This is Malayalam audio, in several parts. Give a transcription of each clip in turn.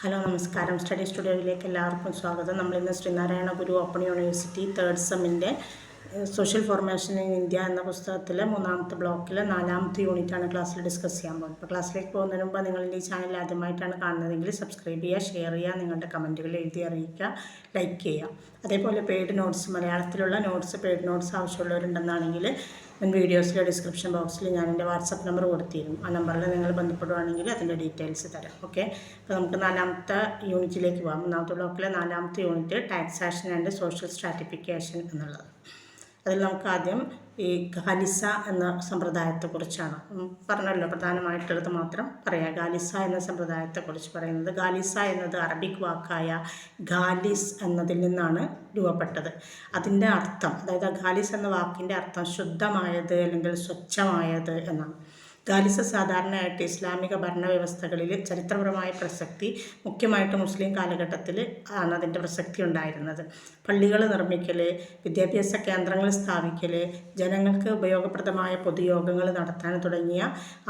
ഹലോ നമസ്കാരം. സ്റ്റഡി സ്റ്റുഡിയോയിലേക്ക് എല്ലാവർക്കും സ്വാഗതം. നമ്മളിന്ന് Sreenarayana Guru open university third സെമ്മിൻ്റെ സോഷ്യൽ ഫോർമേഷൻ ഇൻ ഇന്ത്യ എന്ന പുസ്തകത്തിലെ 3ാമത്തെ ബ്ലോക്കിലെ 4ാമത്തെ യൂണിറ്റാണ് ക്ലാസ്സിൽ ഡിസ്കസ് ചെയ്യാൻ പോകുന്നത്. അപ്പോൾ ക്ലാസ്സിലേക്ക് പോകുന്നതിന് മുമ്പ് നിങ്ങൾ ഈ ചാനൽ ആദ്യമായിട്ടാണ് കാണുന്നതെങ്കിൽ സബ്സ്ക്രൈബ് ചെയ്യുക, ഷെയർ ചെയ്യുക, നിങ്ങളുടെ കമൻറ്റുകൾ എഴുതി അറിയിക്കുക, ലൈക്ക് ചെയ്യുക. അതേപോലെ പെയ്ഡ് നോട്ട്സ്, മലയാളത്തിലുള്ള നോട്ട്സ്, പെയ്ഡ് നോട്ട്സ് ആവശ്യമുള്ളവരുണ്ടെന്നാണെങ്കിൽ മുൻ വീഡിയോസിലെ ഡിസ്ക്രിപ്ഷൻ ബോക്സിൽ ഞാൻ എൻ്റെ വാട്സപ്പ് നമ്പർ കൊടുത്തിരുന്നു. ആ നമ്പറിൽ നിങ്ങൾ ബന്ധപ്പെടുകയാണെങ്കിൽ അതിൻ്റെ ഡീറ്റെയിൽസ് തരാം. ഓക്കെ, അപ്പോൾ നമുക്ക് 4ാമത്തെ യൂണിറ്റിലേക്ക് പോകാം. 3ാമത്തെ ബ്ലോക്കിലെ 4ാമത്തെ യൂണിറ്റ് ടാക്സാഷൻ ആൻഡ് സോഷ്യൽ സ്ട്രാറ്റിഫിക്കേഷൻ എന്നുള്ളത്. അതിൽ നമുക്ക് ആദ്യം ഈ ഗാലിസ എന്ന സമ്പ്രദായത്തെക്കുറിച്ചാണ് പറഞ്ഞല്ലോ, പ്രധാനമായിട്ടുള്ളത് മാത്രം പറയാം. ഗാലിസ എന്ന സമ്പ്രദായത്തെക്കുറിച്ച് പറയുന്നത്, ഗാലിസ എന്നത് അറബിക് വാക്കായ ഗാലിസ് എന്നതിൽ നിന്നാണ് രൂപപ്പെട്ടത്. അതിൻ്റെ അർത്ഥം, അതായത് ഗാലിസ് എന്ന വാക്കിൻ്റെ അർത്ഥം ശുദ്ധമായത് അല്ലെങ്കിൽ സ്വച്ഛമായത് എന്നാണ്. ഗാലിസ സാധാരണയായിട്ട് ഇസ്ലാമിക ഭരണവ്യവസ്ഥകളിൽ ചരിത്രപരമായ പ്രസക്തി, മുഖ്യമായിട്ട് മുസ്ലിം കാലഘട്ടത്തിൽ ആണ് അതിൻ്റെ പ്രസക്തി ഉണ്ടായിരുന്നത്. പള്ളികൾ നിർമ്മിക്കൽ, വിദ്യാഭ്യാസ കേന്ദ്രങ്ങൾ സ്ഥാപിക്കൽ, ജനങ്ങൾക്ക് ഉപയോഗപ്രദമായ പൊതുയോഗങ്ങൾ നടത്താൻ തുടങ്ങിയ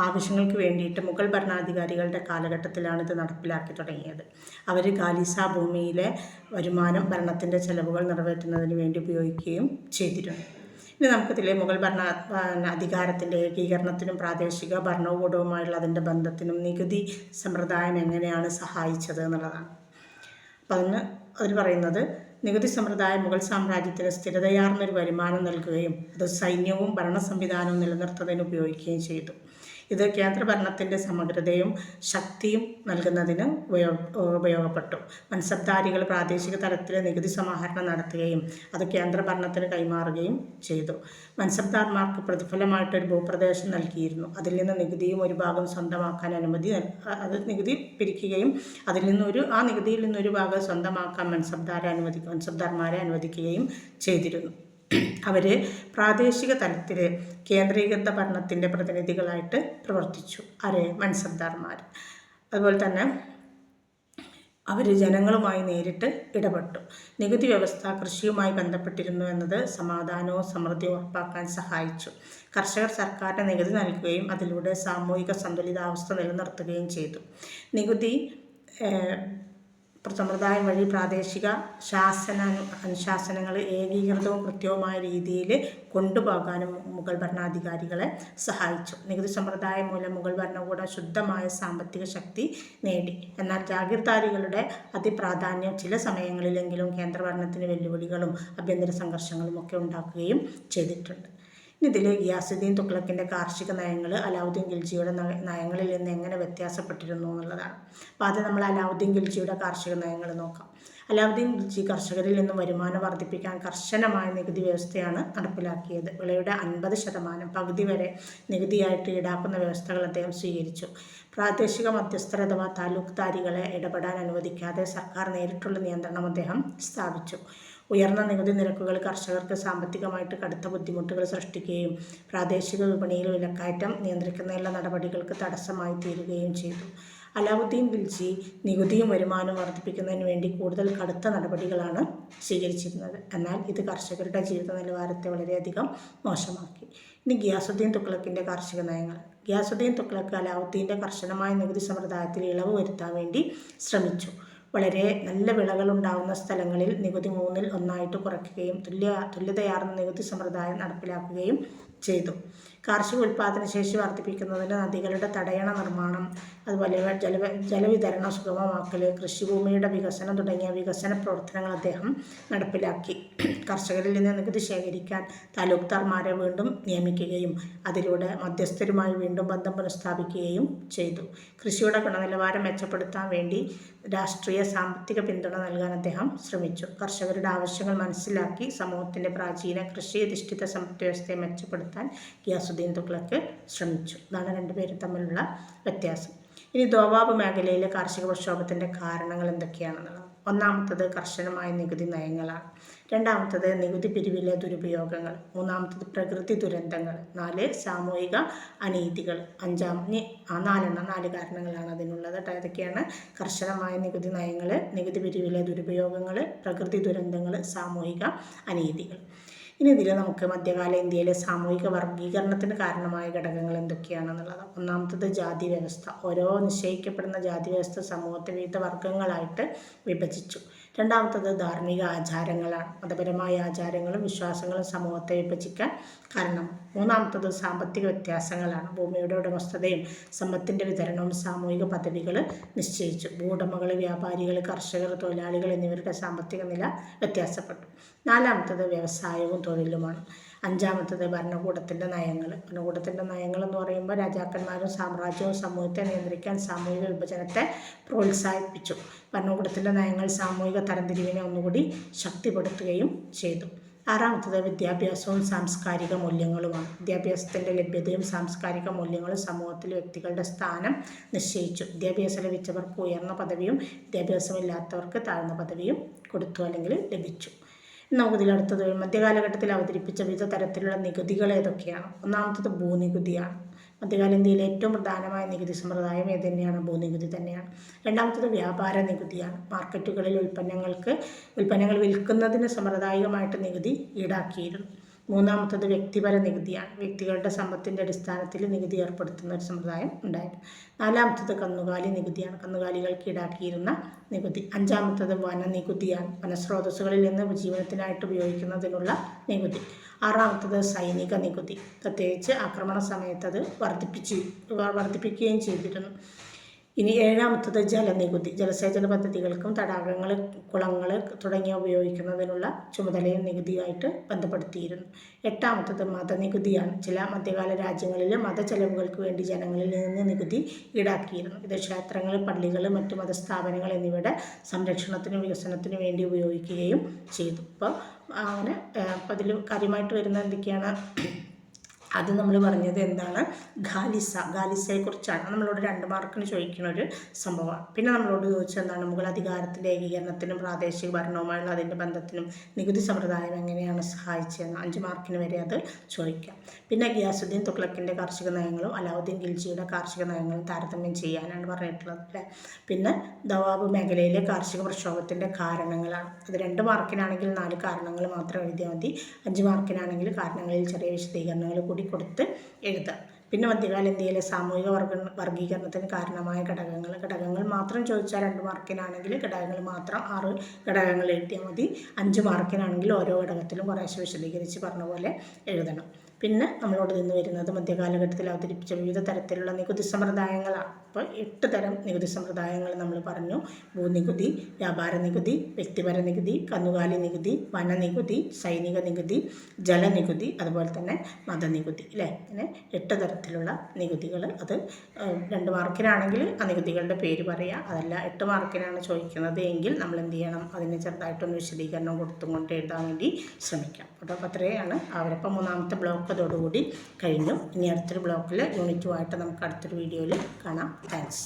ആവശ്യങ്ങൾക്ക് വേണ്ടിയിട്ട് മുഗൾ ഭരണാധികാരികളുടെ കാലഘട്ടത്തിലാണ് ഇത് നടപ്പിലാക്കി തുടങ്ങിയത്. അവർ ഗാലിസ ഭൂമിയിലെ വരുമാനം ഭരണത്തിൻ്റെ ചെലവുകൾ നിറവേറ്റുന്നതിന് വേണ്ടി ഉപയോഗിക്കുകയും ചെയ്തിരുന്നു. ഇനി നമുക്കിതിലെ മുഗൾ അധികാരത്തിൻ്റെ ഏകീകരണത്തിനും പ്രാദേശിക ഭരണകൂടവുമായുള്ള അതിൻ്റെ ബന്ധത്തിനും നികുതി സമ്പ്രദായം എങ്ങനെയാണ് സഹായിച്ചത് എന്നുള്ളതാണ്. അപ്പം അവർ പറയുന്നത്, നികുതി സമ്പ്രദായം മുഗൾ സാമ്രാജ്യത്തിന് സ്ഥിരതയാർന്നൊരു വരുമാനം നൽകുകയും അത് സൈന്യവും ഭരണ സംവിധാനവും നിലനിർത്തുന്നതിന് ഉപയോഗിക്കുകയും ചെയ്തു. ഇത് കേന്ദ്രഭരണത്തിൻ്റെ സമഗ്രതയും ശക്തിയും നൽകുന്നതിന് ഉപയോഗപ്പെട്ടു. മൻസബ്ദാരികൾ പ്രാദേശിക തലത്തിൽ നികുതി സമാഹരണം നടത്തുകയും അത് കേന്ദ്രഭരണത്തിന് കൈമാറുകയും ചെയ്തു. മൻസബ്ദാർമാർക്ക് പ്രതിഫലമായിട്ടൊരു ഭൂപ്രദേശം നൽകിയിരുന്നു. അതിൽ നിന്ന് നികുതിയും ഒരു ഭാഗം സ്വന്തമാക്കാൻ അത് നികുതി പിരിക്കുകയും ആ നികുതിയിൽ നിന്നൊരു ഭാഗം സ്വന്തമാക്കാൻ മൻസബ്ദാർമാരെ അനുവദിക്കുകയും ചെയ്തിരുന്നു. അവർ പ്രാദേശിക തലത്തിൽ കേന്ദ്രീകൃത ഭരണത്തിൻ്റെ പ്രതിനിധികളായിട്ട് പ്രവർത്തിച്ചു. മൻസബ്ദാർമാർ. അതുപോലെ തന്നെ അവർ ജനങ്ങളുമായി നേരിട്ട് ഇടപെട്ടു. നികുതി വ്യവസ്ഥ കൃഷിയുമായി ബന്ധപ്പെട്ടിരുന്നു എന്നത് സമാധാനവും സമൃദ്ധിയും ഉറപ്പാക്കാൻ സഹായിച്ചു. കർഷകർ സർക്കാരിന് നികുതി നൽകുകയും അതിലൂടെ സാമൂഹിക സന്തുലിതാവസ്ഥ നിലനിർത്തുകയും ചെയ്തു. നികുതി സമ്പ്രദായം വഴി പ്രാദേശിക അനുശാസനങ്ങൾ ഏകീകൃതവും കൃത്യവുമായ രീതിയിൽ കൊണ്ടുപോകാനും മുഗൾ ഭരണാധികാരികളെ സഹായിച്ചു. നികുതി സമ്പ്രദായം മൂലം മുഗൾ ഭരണകൂടം ശുദ്ധമായ സാമ്പത്തിക ശക്തി നേടി. എന്നാൽ ജാഗീർദാരികളുടെ അതിപ്രാധാന്യം ചില സമയങ്ങളിലെങ്കിലും കേന്ദ്രഭരണത്തിന് വെല്ലുവിളികളും ആഭ്യന്തര സംഘർഷങ്ങളും ഒക്കെ ഉണ്ടാക്കുകയും ചെയ്തിട്ടുണ്ട്. ഇതിൽ ഗിയാസുദ്ദീൻ തുഗ്ലക്കിൻ്റെ കാർഷിക നയങ്ങൾ അലാവുദ്ദീൻ ഖിൽജിയുടെ നയങ്ങളിൽ നിന്ന് എങ്ങനെ വ്യത്യാസപ്പെട്ടിരുന്നു എന്നുള്ളതാണ്. അപ്പോൾ ആദ്യം നമ്മൾ അലാവുദ്ദീൻ ഖിൽജിയുടെ കാർഷിക നയങ്ങൾ നോക്കാം. അലാവുദ്ദീൻ ഖിൽജി കർഷകരിൽ നിന്ന് വരുമാനം വർദ്ധിപ്പിക്കാൻ കർശനമായ നികുതി വ്യവസ്ഥയാണ് നടപ്പിലാക്കിയത്. വിളയുടെ 50% പകുതി വരെ നികുതിയായിട്ട് ഈടാക്കുന്ന വ്യവസ്ഥകൾ അദ്ദേഹം സ്വീകരിച്ചു. പ്രാദേശിക മധ്യസ്ഥർ അഥവാ താലൂക്ക്ദാരികളെ ഇടപെടാൻ അനുവദിക്കാതെ സർക്കാർ നേരിട്ടുള്ള നിയന്ത്രണം അദ്ദേഹം സ്ഥാപിച്ചു. ഉയർന്ന നികുതി നിരക്കുകൾ കർഷകർക്ക് സാമ്പത്തികമായിട്ട് കടുത്ത ബുദ്ധിമുട്ടുകൾ സൃഷ്ടിക്കുകയും പ്രാദേശിക വിപണിയിൽ വിലക്കയറ്റം നിയന്ത്രിക്കുന്നതിനുള്ള നടപടികൾക്ക് തടസ്സമായി തീരുകയും ചെയ്തു. അലാവുദ്ദീൻ ഖിൽജി നികുതിയും വരുമാനവും വർദ്ധിപ്പിക്കുന്നതിന് വേണ്ടി കൂടുതൽ കടുത്ത നടപടികളാണ് സ്വീകരിച്ചിരുന്നത്. എന്നാൽ ഇത് കർഷകരുടെ ജീവിത നിലവാരത്തെ വളരെയധികം മോശമാക്കി. ഇനി ഗിയാസുദ്ദീൻ തുഗ്ലക്കിൻ്റെ കാർഷിക നയങ്ങൾ. ഗിയാസുദ്ദീൻ തുഗ്ലക്ക് അലാവുദ്ദീൻ്റെ കർശനമായ നികുതി സമ്പ്രദായത്തിൽ ഇളവ് വരുത്താൻ വേണ്ടി ശ്രമിച്ചു. വളരെ നല്ല വിളകളുണ്ടാകുന്ന സ്ഥലങ്ങളിൽ നികുതി 1/3 കുറയ്ക്കുകയും തുല്യതയാർന്ന നികുതി സമ്പ്രദായം നടപ്പിലാക്കുകയും ചെയ്തു. കാർഷിക ഉൽപ്പാദനശേഷി വർദ്ധിപ്പിക്കുന്നതിന് നദികളുടെ തടയണ നിർമ്മാണം, അതുപോലെ ജലവിതരണം സുഗമമാക്കൽ, കൃഷിഭൂമിയുടെ വികസനം തുടങ്ങിയ വികസന പ്രവർത്തനങ്ങൾ അദ്ദേഹം നടപ്പിലാക്കി. കർഷകരിൽ നിന്ന് നികുതി ശേഖരിക്കാൻ താലൂക്ക്ദാർമാരെ വീണ്ടും നിയമിക്കുകയും അതിലൂടെ മധ്യസ്ഥരുമായി വീണ്ടും ബന്ധം പുനഃസ്ഥാപിക്കുകയും ചെയ്തു. കൃഷിയുടെ ഗുണനിലവാരം മെച്ചപ്പെടുത്താൻ വേണ്ടി രാഷ്ട്രീയ സാമ്പത്തിക പിന്തുണ നൽകാൻ അദ്ദേഹം ശ്രമിച്ചു. കർഷകരുടെ ആവശ്യങ്ങൾ മനസ്സിലാക്കി സമൂഹത്തിൻ്റെ പ്രാചീന കൃഷിയധിഷ്ഠിത സമ്പദ്വ്യവസ്ഥയെ മെച്ചപ്പെടുത്താൻ ഗിയാസുദ്ദീൻ തുഗ്ലക്ക് ശ്രമിച്ചു. ഇതാണ് രണ്ടുപേരും തമ്മിലുള്ള വ്യത്യാസം. ഇനി ദോവാബ് മേഖലയിലെ കാർഷിക പ്രക്ഷോഭത്തിൻ്റെ കാരണങ്ങൾ എന്തൊക്കെയാണെന്നുള്ളത്. ഒന്നാമത്തത് കർശനമായ നികുതി നയങ്ങളാണ്. രണ്ടാമത്തത് നികുതി പിരിവിലെ ദുരുപയോഗങ്ങൾ. മൂന്നാമത്തത് പ്രകൃതി ദുരന്തങ്ങൾ. 4 സാമൂഹിക അനീതികൾ. 4 കാരണങ്ങളാണ് അതിനുള്ളത്. ഏതൊക്കെയാണ്? കർശനമായ നികുതി നയങ്ങൾ, നികുതി പിരിവിലെ ദുരുപയോഗങ്ങൾ, പ്രകൃതി ദുരന്തങ്ങൾ, സാമൂഹിക അനീതികൾ. ഇനി ഇതിൽ നമുക്ക് മധ്യകാല ഇന്ത്യയിലെ സാമൂഹിക വർഗീകരണത്തിന് കാരണമായ ഘടകങ്ങൾ എന്തൊക്കെയാണെന്നുള്ളത്. ഒന്നാമത്തത് ജാതി വ്യവസ്ഥ. ഓരോ നിശ്ചയിക്കപ്പെടുന്ന ജാതി വ്യവസ്ഥ സമൂഹത്തെ വിവിധ വർഗങ്ങളായിട്ട് വിഭജിച്ചു. രണ്ടാമത്തത് ധാർമ്മിക ആചാരങ്ങളാണ്. മതപരമായ ആചാരങ്ങളും വിശ്വാസങ്ങളും സമൂഹത്തെ വിഭജിക്കാൻ കാരണം. മൂന്നാമത്തത് സാമ്പത്തിക വ്യത്യാസങ്ങളാണ്. ഭൂമിയുടെ ഉടമസ്ഥതയും സമ്പത്തിൻ്റെ വിതരണവും സാമൂഹിക പദവികൾ നിശ്ചയിച്ചു. ഭൂവുടമകൾ, വ്യാപാരികൾ, കർഷകർ, തൊഴിലാളികൾ എന്നിവരുടെ സാമ്പത്തിക നില വ്യത്യാസപ്പെട്ടു. നാലാമത്തത് വ്യവസായവും തൊഴിലുമാണ്. അഞ്ചാമത്തത് ഭരണകൂടത്തിൻ്റെ നയങ്ങൾ. ഭരണകൂടത്തിൻ്റെ നയങ്ങൾ എന്ന് പറയുമ്പോൾ രാജാക്കന്മാരും സാമ്രാജ്യവും സമൂഹത്തെ നിയന്ത്രിക്കാൻ സാമൂഹിക വിഭജനത്തെ പ്രോത്സാഹിപ്പിച്ചു. ഭരണകൂടത്തിൻ്റെ നയങ്ങൾ സാമൂഹിക തരംതിരിവിനെ ഒന്നുകൂടി ശക്തിപ്പെടുത്തുകയും ചെയ്തു. ആറാമത്തത് വിദ്യാഭ്യാസവും സാംസ്കാരിക മൂല്യങ്ങളുമാണ്. വിദ്യാഭ്യാസത്തിൻ്റെ ലഭ്യതയും സാംസ്കാരിക മൂല്യങ്ങളും സമൂഹത്തിൽ വ്യക്തികളുടെ സ്ഥാനം നിശ്ചയിച്ചു. വിദ്യാഭ്യാസം ലഭിച്ചവർക്ക് ഉയർന്ന പദവിയും വിദ്യാഭ്യാസമില്ലാത്തവർക്ക് താഴ്ന്ന പദവിയും കൊടുത്തു അല്ലെങ്കിൽ ലഭിച്ചു. നമുക്കിതിലടുത്തത് മധ്യകാലഘട്ടത്തിൽ അവതരിപ്പിച്ച വിവിധ തരത്തിലുള്ള നികുതികൾ ഏതൊക്കെയാണ്? ഒന്നാമത്തത് ഭൂനികുതിയാണ്. മധ്യകാല ഇന്ത്യയിലെ ഏറ്റവും പ്രധാനമായ നികുതി സമ്പ്രദായം ഏത് തന്നെയാണ്? ഭൂനികുതി തന്നെയാണ്. രണ്ടാമത്തത് വ്യാപാര നികുതിയാണ്. മാർക്കറ്റുകളിൽ ഉൽപ്പന്നങ്ങൾ വിൽക്കുന്നതിന് സമ്പ്രദായികമായിട്ട് നികുതി ഈടാക്കിയിരുന്നു. മൂന്നാമത്തത് വ്യക്തിപര നികുതിയാണ്. വ്യക്തികളുടെ സമ്പത്തിൻ്റെ അടിസ്ഥാനത്തിൽ നികുതി ഏർപ്പെടുത്തുന്ന ഒരു സമ്പ്രദായം ഉണ്ടായിരുന്നു. നാലാമത്തത് കന്നുകാലി നികുതിയാണ്. കന്നുകാലികൾക്ക് ഈടാക്കിയിരുന്ന നികുതി. അഞ്ചാമത്തത് വനനികുതിയാണ്. വനസ്രോതസ്സുകളിൽ നിന്ന് ഉപജീവനത്തിനായിട്ട് ഉപയോഗിക്കുന്നതിനുള്ള നികുതി. ആറാമത്തത് സൈനിക നികുതി. പ്രത്യേകിച്ച് ആക്രമണ സമയത്ത് അത് വർദ്ധിപ്പിക്കുകയും ചെയ്തിരുന്നു. ഇനി ഏഴാമത്തത് ജലനികുതി. ജലസേചന പദ്ധതികൾക്കും തടാകങ്ങൾ, കുളങ്ങൾ തുടങ്ങിയ ഉപയോഗിക്കുന്നതിനുള്ള ചുമതലയും നികുതിയായിട്ട് ബന്ധപ്പെടുത്തിയിരുന്നു. എട്ടാമത്തത് മതനികുതിയാണ്. ചില മധ്യകാല രാജ്യങ്ങളിൽ മതചെലവുകൾക്ക് വേണ്ടി ജനങ്ങളിൽ നിന്ന് നികുതി ഈടാക്കിയിരുന്നു. ഇത് ക്ഷേത്രങ്ങൾ, പള്ളികൾ, മറ്റു മതസ്ഥാപനങ്ങൾ എന്നിവയുടെ സംരക്ഷണത്തിനും വികസനത്തിനും വേണ്ടി ഉപയോഗിക്കുകയും ചെയ്തു. അപ്പോൾ അങ്ങനെ അതിൽ കാര്യമായിട്ട് വരുന്ന എന്തൊക്കെയാണ്? അത് നമ്മൾ പറഞ്ഞത് എന്താണ്? ഗാലിസയെക്കുറിച്ചാണ്. നമ്മളോട് 2 മാർക്കിന് ചോദിക്കുന്ന ഒരു സംഭവമാണ്. പിന്നെ നമ്മളോട് ചോദിച്ചത് എന്താണ്? മുഗൾ അധികാരത്തിൻ്റെ ഏകീകരണത്തിനും പ്രാദേശിക ഭരണവുമായുള്ള അതിൻ്റെ ബന്ധത്തിനും നികുതി സമ്പ്രദായം എങ്ങനെയാണ് സഹായിച്ചതെന്ന് 5 മാർക്കിന് വരെ അത് ചോദിക്കാം. പിന്നെ ഗിയാസുദ്ദീൻ തുഗ്ലക്കിൻ്റെ കാർഷിക നയങ്ങളും അലാവുദ്ദീൻ ഖിൽജിയുടെ കാർഷിക നയങ്ങളും താരതമ്യം ചെയ്യാനാണ് പറഞ്ഞിട്ടുള്ളത് അല്ലേ. പിന്നെ ദവാബ് മേഖലയിലെ കാർഷിക പ്രക്ഷോഭത്തിൻ്റെ കാരണങ്ങളാണ്. അത് 2 മാർക്കിനാണെങ്കിൽ 4 കാരണങ്ങൾ മാത്രം എഴുതിയാൽ മതി. 5 മാർക്കിനാണെങ്കിൽ കാരണങ്ങളിൽ ചെറിയ വിശദീകരണങ്ങൾ കൂടി കൊടുത്ത് എഴുതാം. പിന്നെ മധ്യകാല ഇന്ത്യയിലെ സാമൂഹിക വർഗീകരണത്തിന് കാരണമായ ഘടകങ്ങൾ മാത്രം ചോദിച്ചാൽ 2 മാർക്കിനാണെങ്കിൽ ഘടകങ്ങൾ മാത്രം 6 ഘടകങ്ങൾ എഴുതിയാൽ മതി. 5 മാർക്കിനാണെങ്കിൽ ഓരോ ഘടകത്തിലും കുറേശ്ശെ വിശദീകരിച്ച് പറഞ്ഞ പോലെ എഴുതണം. പിന്നെ നമ്മളോട് നിന്ന് വരുന്നത് മധ്യകാലഘട്ടത്തിൽ അവതരിപ്പിച്ച വിവിധ തരത്തിലുള്ള നികുതി സമ്പ്രദായങ്ങളാണ്. അപ്പോൾ 8 തരം നികുതി സമ്പ്രദായങ്ങൾ നമ്മൾ പറഞ്ഞു. ഭൂനികുതി, വ്യാപാര നികുതി, വ്യക്തിപര നികുതി, കന്നുകാലി നികുതി, വനനികുതി, സൈനിക നികുതി, ജലനികുതി, അതുപോലെ തന്നെ മതനികുതി അല്ലേ. അങ്ങനെ 8 തരത്തിലുള്ള നികുതികൾ. അത് 2 മാർക്കിനാണെങ്കിൽ ആ നികുതികളുടെ പേര് പറയുക. അതല്ല 8 മാർക്കിനാണ് ചോദിക്കുന്നത് എങ്കിൽ നമ്മൾ എന്ത് ചെയ്യണം? അതിന് ചെറുതായിട്ടൊന്ന് വിശദീകരണം കൊടുത്തും കൊണ്ട് എഴുതാൻ വേണ്ടി ശ്രമിക്കാം. അപ്പോൾ അത്രയാണ് അവരപ്പം 3ാമത്തെ ബ്ലോക്ക് അതോടുകൂടി കഴിഞ്ഞു. ഇനി അടുത്തൊരു ബ്ലോക്കിൽ യൂണിറ്റുമായിട്ട് നമുക്ക് അടുത്തൊരു വീഡിയോയിൽ കാണാം. താങ്ക്സ്.